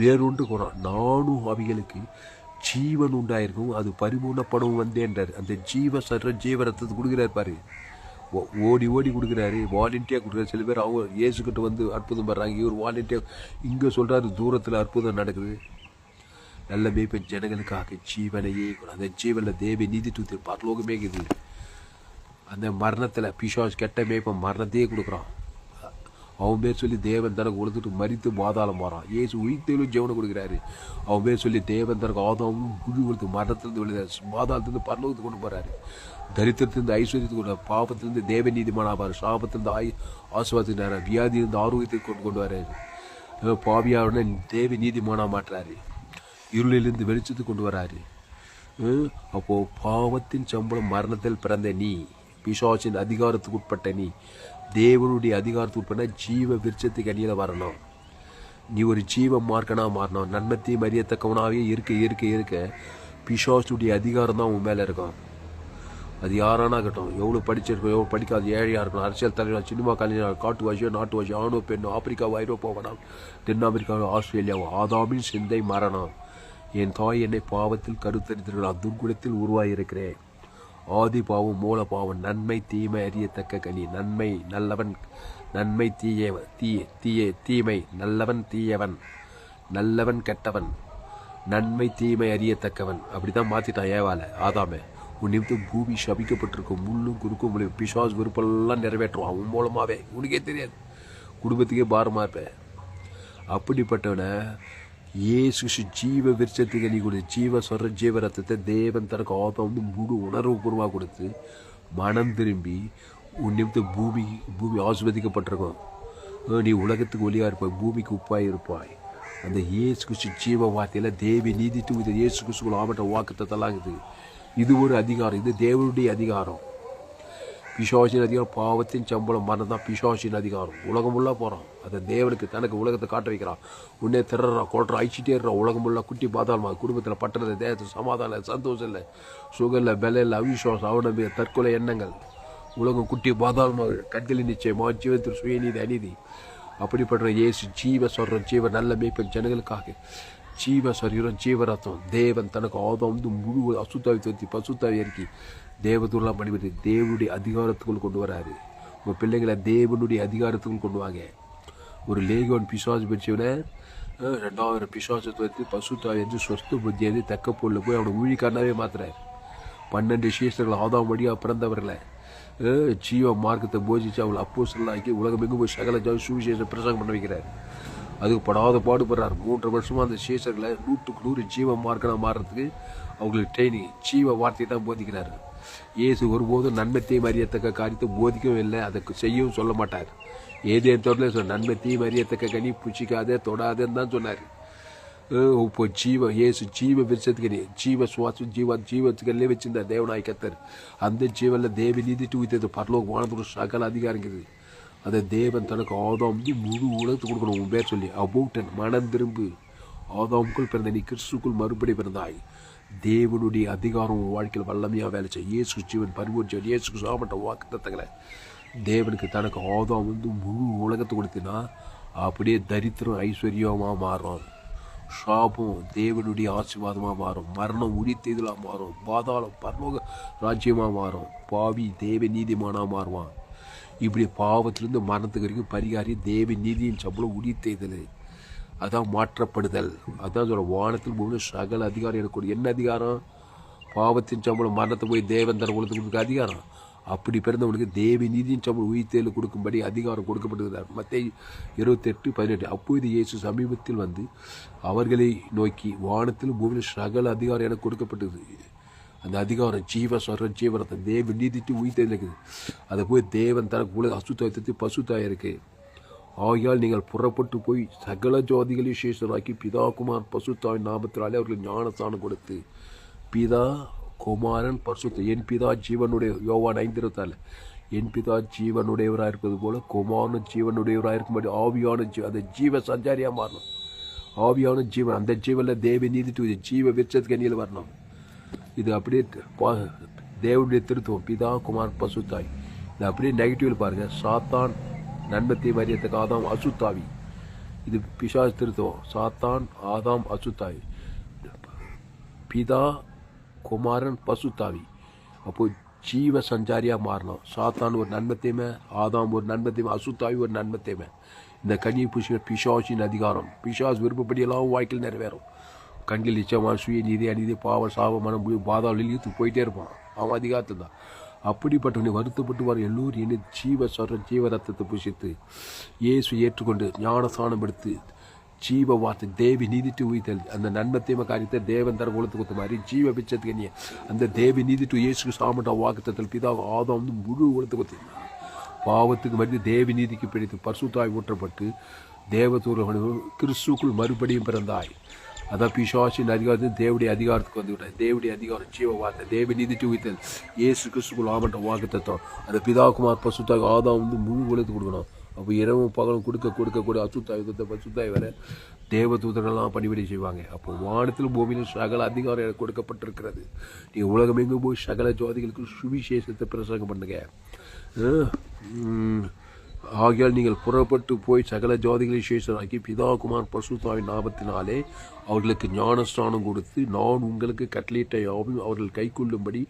வேறொன்று கூறான். நானும் அவைகளுக்கு ஜீவன் உண்டாயிருக்கும், அது பரிபூர்ணப்படவும் வந்தேன்றார். அந்த ஜீவ சரீரம் ஜீவ ரத்தத்தை கொடுக்குறாரு பாரு, ஓடி ஓடி கொடுக்குறாரு, வாலண்டியாக கொடுக்குறாரு. சில பேர் அவங்க இயேசுக்கிட்ட வந்து அற்புதம் படுறாங்க, இவர் வாலண்டியாக இங்கே சொல்கிறாரு, தூரத்தில் அற்புதம் நடக்குது. நல்ல மேய்ப்பன் ஜனங்களுக்காக ஜீவனையே, அந்த ஜீவனில் தேவை நீதி தூத்தி பரலோகமே இருக்குது. அந்த மரணத்தில் பிசாசு கெட்ட மேய்ப்பன் மரணத்தையே கொடுக்குறான். அவன் பேர் சொல்லி தேவன் தனக்கு கொடுத்துட்டு மறித்து பாதாளம் மாறான். ஏசு உயிர்த்தேலும் ஜீவனை கொடுக்குறாரு. அவன் பேர் சொல்லி தேவன் தனக்கு ஆதாமும் குழு கொடுத்து மரணத்திலிருந்து விழுதாரு, பாதாளத்திலிருந்து பரலோகத்துக்கு கொண்டு போகிறாரு. தரித்திரத்திலிருந்து ஐஸ்வர்யத்துக்கு கொண்டு, பாவத்திலிருந்து தேவ நீதிமானாவார், சாபத்திலிருந்து ஆசுவாத்தினார், வியாதியிலிருந்து ஆரோக்கியத்துக்கு கொண்டு வராரு. பாவியாருடன் தேவ நீதிமானா மாட்டுறாரு, இருளிலிருந்து வெளிச்சத்துக்கு கொண்டு வராரு. அப்போது பாவத்தின் சம்பளம் மரணத்தில் பிறந்த நீ, பிசாசின் அதிகாரத்துக்கு உட்பட்ட நீ தேவனுடைய அதிகாரத்துக்கு உட்பட்ட ஜீவ விருட்சத்துக்கு அணியில் வரணும். நீ ஒரு ஜீவ மார்க்கனாக மாறணும். நன்மத்தையும் அறியத்தக்கவனாகவே இருக்க பிசாசுடைய அதிகாரம் தான் உன் மேலே இருக்கும். அது யாரானா இருக்கட்டும், எவ்வளோ படிச்சிருக்கோம், எவ்வளோ படிக்காது, ஏழையாக இருக்கணும், அரசியல் தலைவர், சினிமா கலைஞர், காட்டுவாசியோ நாட்டுவாசியோ, ஆணோ பெண்ணோ, ஆப்பிரிக்காவோ ஐரோப்பாவோ தென் ஆப்பிரிக்காவோ ஆஸ்திரேலியாவோ, ஆதாமின் சிந்தை மரணம். என் தாய் என்னை பாவத்தில் கருத்தரித்திருக்கிறார், துர்குணத்தில் உருவாகியிருக்கிறேன். ஆதி பாவம் மூல பாவம், நன்மை தீமை அறியத்தக்க கனி, நன்மை நல்லவன், நன்மை தீமை, நல்லவன் தீயவன், நல்லவன் கெட்டவன், நன்மை தீமை அறியத்தக்கவன். அப்படிதான் மாற்றிட்டான் ஏவால ஆதாமே. உன் நிமித்தம் பூமி சபிக்கப்பட்டிருக்கும், முள்ளும் குறுக்கும் முடியும், பிசாசு விருப்பெல்லாம் நிறைவேற்றுவான் உன் மூலமாகவே. உனக்கே தெரியாது, குடும்பத்துக்கே பாரமாக இருப்பேன். அப்படிப்பட்டவனை இயேசு ஜீவ விருட்சத்துக்கு நீ கொடு, ஜீவ சொல்ற ஜீவ ரத்தத்தை தேவன் தனக்கு ஆதாம் முழு உணர்வுபூர்வமாக கொடுத்து மனம் திரும்பி உன் நிமித்தம் பூமி ஆஸ்வதிக்கப்பட்டிருக்கும். நீ உலகத்துக்கு ஒளியாக இருப்பாய், பூமிக்கு உப்பாய் இருப்பாய். அந்த இயேசு கிறிஸ்து ஜீவ வார்த்தையில் தேவி நீதி தூவி இயேசு கிறிஸ்து ஆமட்ட வாக்குத்தத்தெல்லாம் இருக்குது. இது ஒரு அதிகாரம், இது தேவனுடைய அதிகாரம். பிசாசின் அதிகாரம், பாவத்தின் சம்பளம் மரணம் தான் பிசாசின் அதிகாரம். உலகம் ஃபுல்லாக போகிறான், அதை தேவனுக்கு தனக்கு உலகத்தை காட்ட வைக்கிறான். உன்னே திறறான், கொள்றான், அழிச்சிட்டே இருறான். உலகம் ஃபுல்லாக குட்டி பாதாளமா, குடும்பத்தில் பட்டணத்தில் தேகத்தில் சமாதானம் இல்லை, சந்தோஷம் இல்லை, சுகம் இல்லை, பல இல்லை, அவிசுவாசம், அவநம்பிக்கை, தற்கொலை எண்ணங்கள். உலகம் குட்டி பாதாளமாக, கண்களின் நிச்சயம், ஜீவத்தில் சுயநீதி அநீதி. அப்படிப்பட்ட இயேசு ஜீவ சொல்கிறோம், ஜீவ நல்ல மேய்ப்பன் ஜனங்களுக்காக ஜீவ சரீரம் ஜீவ ரத்தம். தேவன் தனக்கு ஆதாம் முழு அசுத்தாவி தோற்றி பசுத்தாவி இறக்கி தேவதூரெலாம் பண்ணிவிட்டு தேவனுடைய அதிகாரத்துக்குள் கொண்டு வராரு. உங்கள் பிள்ளைங்களை தேவனுடைய அதிகாரத்துக்குள் கொண்டு வாங்க. ஒரு லேகோன் பிசாசு பிடிச்சவனை 2000 பிசாசத்தை வைத்து பசுத்தாவி என்று சொஸ்து புத்தி வந்து தக்க பொருளில் போய் அவனை ஊழிக்காரனாவே மாத்துறாரு. 12 சீசர்கள் ஆதாம் வழியாக பிறந்தவர்களை ஜீவ மார்க்கத்தை போதிச்சு அவங்களை அப்போஸ்தலர்களா ஆக்கி உலகமெங்கும் போய் சகல சுவிசேஷம் பிரசங்கம் பண்ண வைக்கிறார். அதுக்கு படாத பாடுபடுறாரு. 3 வருஷமாக அந்த சீசர்களை 100க்கு 100 ஜீவ மார்க்கனாக மாறுறதுக்கு அவங்களுக்கு ட்ரைனிங், ஜீவ வார்த்தையை தான் போதிக்கிறாரு. இயேசு ஒருபோதும் நன்மைத்தையும் அறியத்தக்க காரியத்தை போதிக்கவும் இல்லை, அதை செய்யவும் சொல்ல மாட்டார். ஏதேன் தொடர்ல நன்மைத்தையும் அறியத்தக்க கனி புச்சிக்காதே தொடாதேன்னு தான் சொன்னார். இப்போ இயேசு ஜீவ விருட்சத்துக்கு ஜீவ சுவாசம் ஜீவத்துக்கல்லே வச்சிருந்தார் தேவனாய் கர்த்தர். அந்த ஜீவனில் தேவ நீதி தூய்த்தது பரலோக வானத்தோட சகல அதிகாரங்கிறது. அதை தேவன் தனக்கு ஆதாம் முழு உலகத்துக்கு கொடுக்கணும். உன் பேர் சொல்லி அபௌட்டன் மனம் திரும்பு, ஆதாமுக்குள் பிறந்த நீ கிறிஸ்துக்குள் மறுபடி பிறந்தாய். தேவனுடைய அதிகாரம் உன் வாழ்க்கையில் வல்லமையாக வேலை செய்ய இயேசு ஜீவன் பரிபூர்ணம் இயேசுக்கு சாமட்ட வாக்குத்தத்தங்களை தேவனுக்கு தனக்கு ஆதாம் முழு உலகத்தை கொடுத்தினா அப்படியே தரித்திரம் ஐஸ்வர்யமாக மாறும், சாபம் தேவனுடைய ஆசீர்வாதமாக மாறும், மரணம் உரித்தெதிலாக மாறும், பாதாளம் பரலோக ராஜ்யமாக மாறும், பாவி தேவ நீதிமானாக மாறுவான். இப்படி பாவத்திலிருந்து மரணத்துக்கு வரைக்கும் பரிகாரி தேவ நீதியின் சம்பளம் உரித்தெய்தல், அதான் மாற்றப்படுதல். அதான் சொல்ல வானத்தில் போது சகல அதிகாரம் எனக்கு. என்ன அதிகாரம்? பாவத்தின் சம்பளம் மரணத்தை போய் தேவன் தர கொடுத்துக்கு அதிகாரம். அப்படி பிறந்தவனுக்கு தேவி நீதியின் சம்பளம் உயிர்த்தேல் கொடுக்கும்படி அதிகாரம் கொடுக்கப்பட்டிருக்கிறார். மத்தேயு 28:18. அப்போது இயேசு சமீபத்தில் வந்து அவர்களை நோக்கி, வானத்தில் பூமியில் சகல அதிகாரம் எனக்கு கொடுக்கப்பட்டது. அந்த அதிகாரம் ஜீவ சொல்ற ஜீவரத்தை தேவ நீதிட்டு உயிர்த்தேல் இருக்குது. அதை போய் தேவன் தனக்கு உலக அசுத்தாயத்தை பசுத்தாய் இருக்கு. ஆகையால் நீங்கள் புறப்பட்டு போய் சகல ஜாதிகளையும் சேஷராக்கி பிதா குமார் பசுத்தாவின் நாமத்தினாலே அவர்களுக்கு ஞானஸ்தானம் கொடுத்து, பிதா குமாரன் பரிசுத்த என் பிதா ஜீவனுடைய யோவான் 5:24 என் பிதா ஜீவனுடையவராக இருப்பது போல குமாரனும் ஜீவனுடையவராக இருக்கும்படி ஆவியான அந்த ஜீவ சஞ்சாரியாக மாறணும். ஆவியான ஜீவன், அந்த ஜீவனில் தேவ நீதிட்டு ஜீவ விருட்சத்துக்கு அணியில் வரணும். இது அப்படியே தேவனுடைய திருத்துவம், பிதா குமார் பசுத்தாய். இது அப்படியே நெகட்டிவில் பாருங்கள். சாத்தான் நன்மத்தை மரியத்துக்கு ஆதாம் அசுத்தாவி. இது பிசாசு திருத்துவம். சாத்தான் ஆதாம் அசுத்தாவி, பிதா குமாரன் பசுத்தாவி. அப்போ ஜீவ சஞ்சாரியாக மாறணும். சாத்தான் ஒரு நன்மத்தையுமே, ஆதாம் ஒரு நன்மத்தையுமே, அசுத்தாவி ஒரு நன்மத்தையுமே. இந்த கன்னியை பூசிய பிசாசின் அதிகாரம். பிசாஸ் விருப்பப்படி எல்லாம் வாழ்க்கையில் நிறைவேறும். கண்கள் இச்சமான சுய நீதி அநீதி பாவம் சாபம் மனம் பாதாவில் இழுத்து போயிட்டே இருப்பான். அவன் அதிகாரத்தில் தான். அப்படிப்பட்டவனை வருத்தப்பட்டு வர எல்லோரும் என்ன ஜீவ ரத்தத்தை புசித்து இயேசு ஏற்றுக்கொண்டு ஞானஸ்தானம் எடுத்து ஜீவ வார்த்தை தேவி நீதிட்டு உயிர்த்தல் அந்த நன்மத்தையுமே காரியத்தை தேவன் தர குலத்து கொடுத்த மாதிரி ஜீவ பிச்சத்துக்கு நீ அந்த தேவி நீதிட்டு இயேசுக்கு சாமட்ட வாக்குத்தத்தில் பிதா ஆதாம் வந்து முழு குலத்து கொடுத்து பாவத்துக்கு மறுத்து தேவி நீதிக்கு பிடித்து பரிசுத்தாய் ஊற்றப்பட்டு தேவதூர கிறிஸ்துக்குள் மறுபடியும் பிறந்தாய். அதான் பிசாசின் அதிகாரத்தில் தேவடைய அதிகாரத்துக்கு வந்து விட்டார். தேவடைய அதிகாரம் ஜீவ வார்த்தை தேவ நீதிட்டு உயிர்த்தல் இயேசு கிறிஸ்துக்குள் ஆமட்ட வாக்குத்தம் அந்த பிதாகுமார் பரிசுத்தாய் ஆதாம் வந்து முழு குலத்து கொடுக்கணும். அப்போ இரவும் பகலும் கொடுக்கக்கூடிய அசுத்தாய் பசுத்தாய் வர தேவதூதர்கள்லாம் பணிவிடை செய்வாங்க. அப்போ வானத்திலும் பூமியிலும் சகல அதிகாரம் எனக்கு கொடுக்கப்பட்டிருக்கிறது. நீங்கள் உலகமெங்கும் போய் சகல ஜோதிகளுக்கு சுவிசேஷத்தை பிரசங்கம் பண்ணுங்க. ஆகியால் நீங்கள் புறப்பட்டு போய் சகல ஜாதிகளை சேஷராக்கி பிதா குமார் பரிசுத்தாவின் நாமத்தினாலே அவர்களுக்கு ஞானஸ்தானம் கொடுத்து நான் உங்களுக்கு கட்டளையிட்ட யாவும் அவர்கள் கைக்கொள்ளும்படி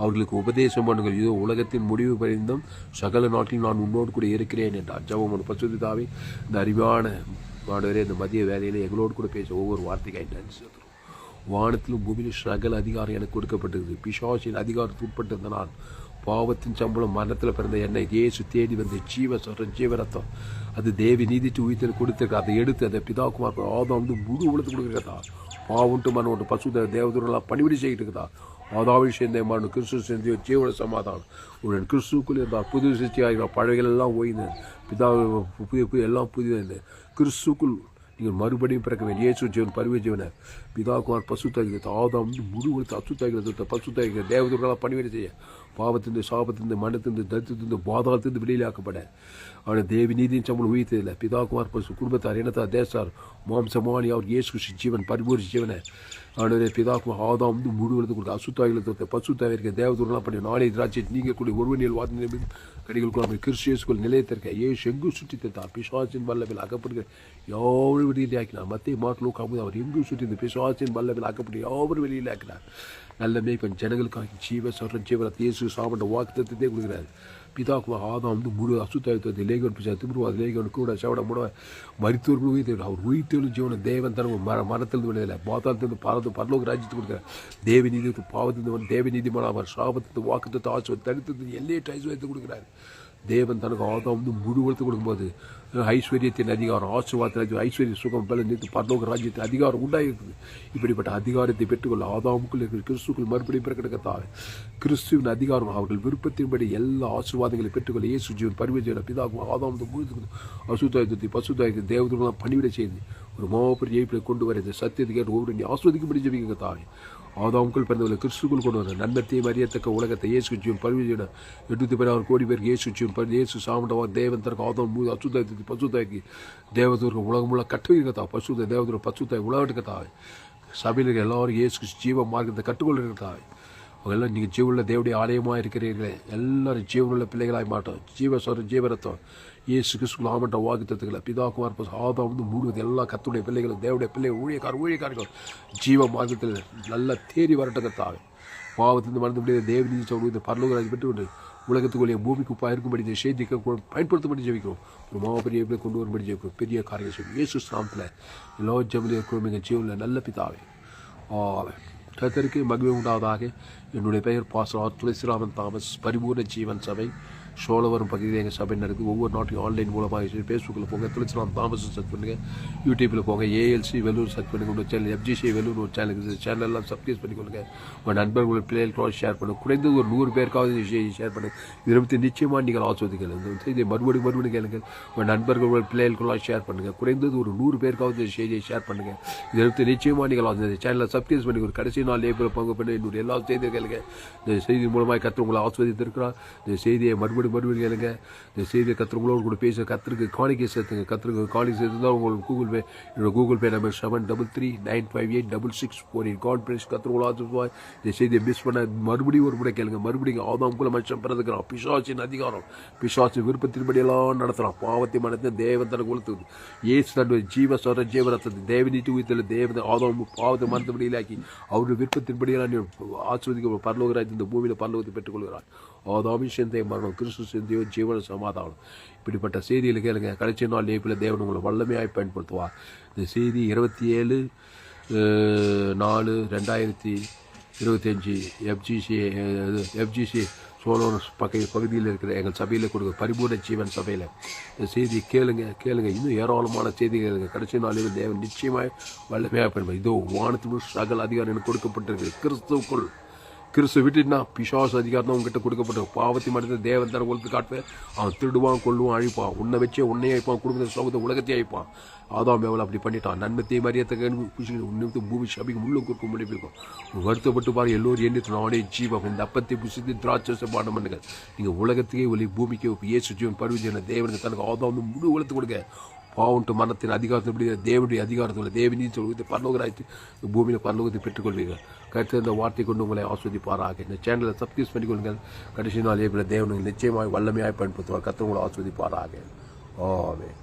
அவர்களுக்கு உபதேசம் பண்ணுங்கள். இதோ உலகத்தின் முடிவு பரிந்தும் சகல நாட்டில் நான் உன்னோடு கூட இருக்கிறேன் என்றார். ஜெபம் பரிசுத்தாவே இந்த அறிவான மாணவரே இந்த மதிய வேலையில் எங்களோடு கூட பேச ஒவ்வொரு வார்த்தைக்காய் நன்றி. வானத்திலும் பூமியிலும் சகல அதிகாரம் எனக்கு கொடுக்கப்பட்டிருக்குது. பிசாசின் அதிகாரத்துக்கு உட்பட்டிருந்த நான் பாவத்தின் சம்பளம் மரணத்தில் பிறந்த என்னை இயேசு தேடி வந்து ஜீவரத்தம் அது தேவி நீதிட்டு உயிர்த்தல் கொடுத்துருக்க. அதை எடுத்து அதை பிதாகுமார் ஆதாம் வந்து முழு உலகத்துக்கு கொடுக்குறதா. பாவன்ட்டு மனம் ஒன்று பசு தேவதூரெல்லாம் பணிவிடை செய்கிட்டு இருக்குதா. ஆதாவில் சேர்ந்த மரணம் கிறிஸ்து சேர்ந்த ஜீவன சமாதானம் உடன் கிறிஸ்துக்குள் இருந்தால் புது சிருஷ்டி ஆகிறார். பழகைகள் எல்லாம் ஓய்ந்து பிதா புதிய எல்லாம் புதிய கிறிஸ்துக்குள் நீங்கள் மறுபடியும் பிறக்க வேண்டிய இயேசு ஜீவன் பரிவ ஜீவனை பிதாகுமார் பசுத்தாகிறது. ஆதாம் வந்து முழு உலகத்தை அசுத்தாகிறது பசுத்தாகிறது தேவதூரெல்லாம் பணிவிடை செய்ய பாவத்திலிருந்து சாபத்திலிருந்து மனத்திலிருந்து தரித்திலிருந்து பாதாளத்திலிருந்து வெளியிலாக்கப்பட அவனை தேவி நீதியின் சம்பளம் உயிர்த்ததில்லை. பிதாகுமார் பசு குடும்பத்தார் இனத்தார் தேசார் மாம்சமானி அவர் இயேசு ஜீவன் பரிபூர்ண ஜீவனை அவனுடைய பிதாகுமார் ஆதாம் வந்து முழு உலகத்தை கொடுத்த அசுத்தாய்களை பசுத்தாய் இருக்க தேவதூரெல்லாம் பண்ணி நாளை திராட்சை நீங்கள் கூடிய ஒருவனில் வார்த்தை கடிகளுக்குள்ள கிறிஸ்டியஸ்குள் நிலையத்திற்க ஏசு எங்கும் சுற்றி தந்தார். பிசாசின் வல்லவில் அகப்படுகிற யாவரும் வெளியில் ஆக்கினார். மத்திய மாட்டிலோ காமுது அவர் எங்கும் சுற்றி இந்த பிசாசின் வல்லவில் அகப்பட்டு யாவரும் வெளியில் ஆக்கினார். நல்ல மேய்ப்பன் ஜனங்களுக்காக ஜீவரத்தை இயேசு சாமண்ட வாக்குத்தத்தை கொடுக்கிறார். பிதாகுமார் ஆதாம் வந்து முழு அசுத்தாயத்தை லேகன் பிசா திருவாது லேகன் கூட சவட முட மருத்துவர்கள் உயிர்த்தவர் அவர் உயிர்த்தெழும் ஜீவன தேவன் தனக்கு மரத்திலிருந்து விடுதலை பாதாளத்திலிருந்து பரலோக ராஜ்யத்தை கொடுக்கிறார். தேவ நீதி பாவத்திலிருந்து தேவ நீதிமான அவர் சாபத்திலிருந்து வாக்குத்தத்தை ஆசுவத்தை தடுத்து எல்லையற்ற ஐஸ்வர்யத்தை கொடுக்கிறார். தேவன் தனக்கு ஆதாம் வந்து முழு உலகத்தை கொடுக்கும்போது ஐஸ்வர்யத்தின் அதிகாரம் ஆசீர்வாதத்தின் ஐஸ்வர்ய சுகம் பல நிறுத்தி பரலோக ராஜ்யத்தின் அதிகாரம் உண்டாயிருக்குது. இப்படிப்பட்ட அதிகாரத்தை பெற்றுக்கொள்ள ஆதாமுக்குள் இருக்கிற கிறிஸ்துக்குள் மறுபடியும் பிறக்கெடுக்கத்தார். கிறிஸ்துவின் அதிகாரம் அவர்கள் விருப்பத்தின்படி எல்லா ஆசீர்வாதங்களை பெற்றுக்கொள்ள இயேசு ஜீவன் பரிவஜன பிதாகும் ஆதாம் முழு அசுத்தாயத்தை பசுத்தாயத்தை தேவதூரெல்லாம் பணிவிடை செய்து ஒரு மாபெரிய ஜெயிப்பில் கொண்டு வர இந்த சத்தியத்தை கேட்டு ஒவ்வொரு நீ ஆஸ்வதிக்கும்படி ஜெபிக்க தாய். ஆதாமுக்குள் பிறந்தவர்களை கிறிஸ்துக்குள் கொண்டு வர நன்மத்தையும் அறியத்தக்க உலகத்தை இயேசு ஜீவன் பரிவஜன 816 கோடி பேருக்கு இயேசு ஜீவன் இயேசு சாமண்டவா தேவன் தனக்கு ஆதாம் முழு அசுத்தாயத்தை பசுத்தாய்க்கு தேவதூருக்கு உலகம் உள்ள கட்டுவிக்கத்தா பசுத்த தேவதூர பசுத்தாய் உலகத்துக்கத்தாய் சபையில் எல்லாரும் இயேசு ஜீவ மார்க்கத்தை கற்றுக்கொள்கிறதாய். அவங்கெல்லாம் நீங்கள் ஜீவனுள்ள தேவடைய ஆலயமாக இருக்கிறீர்களே எல்லாரும் ஜீவனுள்ள பிள்ளைகளாய் மாட்டோம். ஜீவரத்தம் இயேசு கிறிஸ்துக்குள் ஆமண்ட வாக்குத்தத்துக்களை பிதாகுமார் ஆதாம் வந்து முழுவது எல்லா கத்துடைய பிள்ளைகளும் தேவடைய பிள்ளைகள் ஊழியக்காரர்கள் ஜீவ மார்க்கத்தில் நல்லா தேறி வரட்டக்கத்தாய். பாவத்திலிருந்து மறந்து முடியாத தேவ நீதி சொல்வது பரலோகராஜ் பெற்று உலகத்துக்குள்ளே பூமிக்கு இருக்கும்படி இந்த செய்திக்கு பயன்படுத்தும்படி ஜெபிக்கிறோம். ஒரு மாபெரிய கொண்டு வரும்படி ஜெபிக்கிறோம். பெரிய காரியம் செய்யும் இயேசு நாமத்தில் எல்லா ஜெபலையும் எங்கள் ஜீவனில் நல்ல பிதாவே ஆவே. கர்த்தருக்கு மகிமை உண்டாவதாக. என்னுடைய பெயர் பாஸ்டர் துளசிராமன் தாமஸ், பரிபூர்ண ஜீவன் சபை, சோழவரம் பகுதியில் எங்கள் சபை நடக்குது. ஒவ்வொரு நாட்டையும் ஆன்லைன் மூலமாக ஃபேஸ்புக்கில் போங்க, துளசிராம் தாமஸ் சர்ச் பண்ணுங்கள், யூடியூப்பில் போங்க, ஏஎல்சி வெலூர் சர்ச் பண்ணுங்கள், ஒரு சேனல் எஃப்ஜிசி வெலூர் ஒரு சேனல் சேனல்லாம் சப்ஸ்கிரைப் பண்ணிக்கொள்ளுங்க. உங்கள் நண்பர்கள் பிள்ளைகளுக்கு ஷேர் பண்ணுங்கள். குறைந்தது ஒரு 100 பேருக்காவது ஷேர் பண்ணுங்கள். இதை பற்றி நிச்சயமாக நீங்கள் ஆஸ்வதிக்கலாம். இந்த செய்தியை மறுபடியும் கேளுங்கள். உங்கள் நண்பர்கள் பிள்ளைகளுக்கெல்லாம் ஷேர் பண்ணுங்கள். குறைந்தது ஒரு 100 பேருக்காவது செய்தியை ஷேர் பண்ணுங்கள். இதை பற்றி நிச்சயமாக நீங்கள் சேனலை சப்ஸ்கிரைப் பண்ணி ஒரு கடைசி நாள் லேபில் பங்கு பண்ணி என்னுடைய எல்லா செய்தியை கேளுங்க. இந்த செய்தி மூலமாக கர்த்தர் உங்களை ஆஸ்வதித்திருக்கிறார். இந்த செய்தியை மறுபடியும் கேளுங்க. இந்த செய்தியை கர்த்தர்களோடு கூட பேச கர்த்தருக்கு காணிக்கை சேர்த்துங்க. கர்த்தருக்கு காணிக்கை சேர்த்து தான் உங்களுக்கு Google Pay number 7339586648. God bless. கர்த்தர் ஆஸ்வதிப்பார். இந்த செய்தியை மிஸ் பண்ண மறுபடியும் ஒரு முறை கேளுங்க. மறுபடியும் ஆதாம் குல மனுஷன் பிறந்துக்கிறான். பிசாசின் அதிகாரம், பிசாசின் விருப்பத்தின்படியெல்லாம் நடத்துகிறான். பாவத்தை மனத்தை தேவன் தனக்கு கொளுத்துவது. ஏசு தன்னுடைய ஜீவஸ்வர ஜீவரத்தை தேவனீட்டு உயிர்த்தல தேவன் ஆதாம் பாவத்தை மனத்தபடியிலாக்கி அவருடைய விருப்பத்தின்படியெல்லாம் ஆஸ்வதிக்க பரலோகராஜ் இந்த பூமியில் பரலோகத்தை பெற்றுக்கொள்கிறார். ஆதாமின் சிந்தைய மரணம், கிறிஸ்து சிந்தையோ ஜீவன சமாதானம். இப்படிப்பட்ட செய்தியில் கேளுங்க. கடைசி நாள் லேப்பில் தேவன் உங்களை வல்லமையாய் பயன்படுத்துவார். இந்த செய்தி 27/4/2025 எஃப்ஜிசி சோழர் பகுதியில் இருக்கிற எங்கள் சபையில் கொடுக்க பரிபூர்ண ஜீவன் சபையில் இந்த செய்தி கேளுங்க. இன்னும் ஏராளமான செய்தி கேளுங்க. கடைசி நாளில் தேவன் நிச்சயமாய் வல்லமையாக பயன்படுத்தும். இதோ வானத்திலும் சகல அதிகாரம் எனக்கு கொடுக்கப்பட்டிருக்கு. கிறிஸ்து விட்டுனா பிசாசு அதிகாரம் தான் உங்ககிட்ட கொடுக்கப்பட்ட பாவத்தை மனித தேவன் தர கொளுத்து காட்டுவேன். அவன் திருடுவான், கொள்ளுவான், அழிப்பான். உன்னை வச்சே உன்னையே அழிப்பான், குடும்பத்தை சோகத்தை உலகத்தையே அழிப்பான். ஆதாம் எவ்வளோ அப்படி பண்ணிட்டான். நன்மத்தை மரியத்தை உன்னித்து பூமி சபைக்கு முள்ளும் கொடுக்க முடிப்பிருக்கும். வருத்தப்பட்டு பாரு எல்லோரும் எண்ணிட்டு நானே ஜீவம் இந்த அப்பத்தை புசித்து திராட்சை பாடம் பண்ணுங்க. நீங்கள் உலகத்துக்கே ஒளி, பூமிக்கு இயேசு ஜீவன் பருவ தேவனுக்கு தனக்கு ஆதாம் முழு உலகத்து கொடுங்க. பாவன்ட்டு மரணத்தின் அதிகாரத்தை தேவனுடைய அதிகாரத்தில் தேவனீதி சொல்வது பரலோகராய்ச்சி பூமியில் பரலோகத்தை பெற்றுக்கொள்வீர்கள். கருத்து இந்த வார்த்தை கொண்டு உங்களை ஆஸ்வதிப்பாராக. இந்த சேனலை சப்ஸ்கிரைப் பண்ணிக்கொள்ளுங்கள். கடைசி நாள் தேவனுக்கு நிச்சயமாக வல்லமையாக பயன்படுத்துவார். கர்த்தர் உங்களை ஆஸ்வதிப்பாராக. ஆமென்.